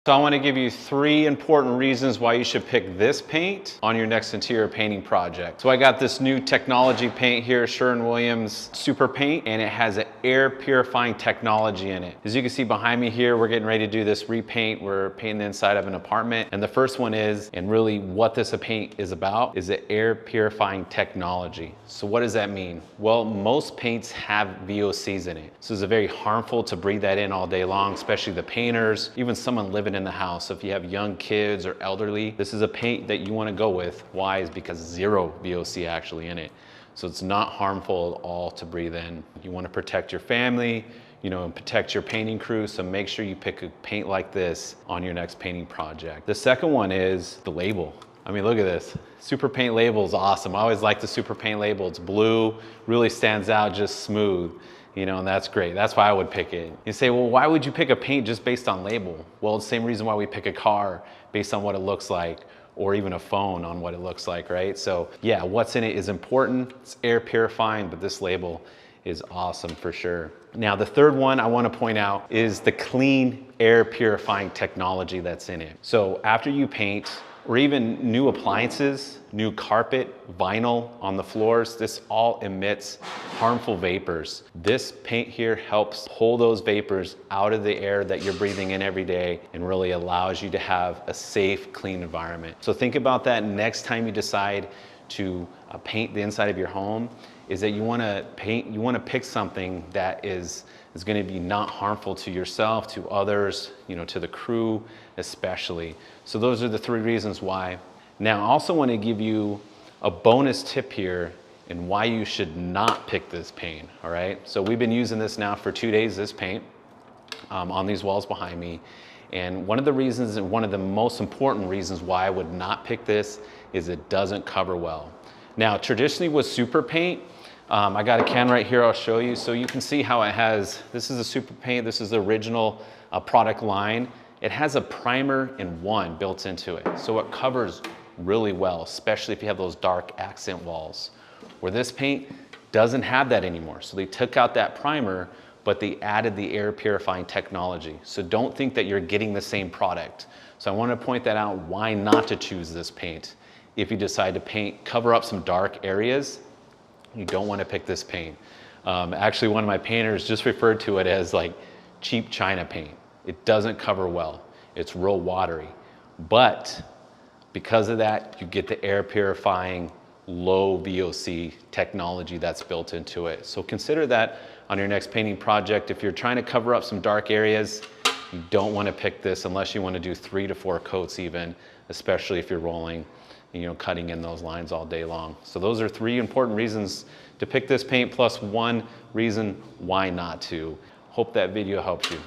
So I want to give you 3 important reasons why you should pick this paint on your next interior painting project. So I got this new technology paint here, Sherwin-Williams Super Paint, and it has an air purifying technology in it. As you can see behind me here, we're getting ready to do this repaint. We're painting the inside of an apartment. And the first one is, and really what this paint is about, is the air purifying technology. So what does that mean? Well, most paints have VOCs in it. So it's very harmful to breathe that in all day long, especially the painters, even someone living in the house. So if you have young kids or elderly, this is a paint that you want to go with. Why? Is because 0 VOC actually in it. So it's not harmful at all to breathe in. You want to protect your family, and protect your painting crew. So make sure you pick a paint like this on your next painting project. The second one is the label. I mean, look at this. Super Paint label is awesome. I always like the Super Paint label. It's blue, really stands out, just smooth. And that's great. That's why I would pick it. You say, well, why would you pick a paint just based on label? Well, it's the same reason why we pick a car based on what it looks like, or even a phone on what it looks like, right? So yeah, what's in it is important. It's air purifying, but this label is awesome for sure. Now, the third one I want to point out is the clean air purifying technology that's in it. So after you paint, or even new appliances, new carpet, vinyl on the floors, this all emits harmful vapors. This paint here helps pull those vapors out of the air that you're breathing in every day and really allows you to have a safe, clean environment. So think about that next time you decide to paint the inside of your home, is that you want to pick something that is going to be not harmful to yourself, to others, to the crew especially. So those are the 3 reasons why. Now I also want to give you a bonus tip here in why you should not pick this paint, all right? So we've been using this now for 2 days, this paint, on these walls behind me. And one of the reasons, and one of the most important reasons why I would not pick this, is it doesn't cover well. Now, traditionally with Super Paint, I got a can right here I'll show you. So you can see how it has, this is a Super Paint, this is the original product line. It has a primer in 1 built into it. So it covers really well, especially if you have those dark accent walls. Where this paint doesn't have that anymore. So they took out that primer, but they added the air purifying technology. So don't think that you're getting the same product. So I want to point that out, why not to choose this paint. If you decide to cover up some dark areas, you don't want to pick this paint. Actually, one of my painters just referred to it as like cheap China paint. It doesn't cover well. It's real watery. But because of that, you get the air purifying low VOC technology that's built into it. So consider that on your next painting project. If you're trying to cover up some dark areas, you don't want to pick this unless you want to do 3 to 4 coats even, especially if you're rolling, cutting in those lines all day long. So those are 3 important reasons to pick this paint, plus 1 reason why not to. Hope that video helps you.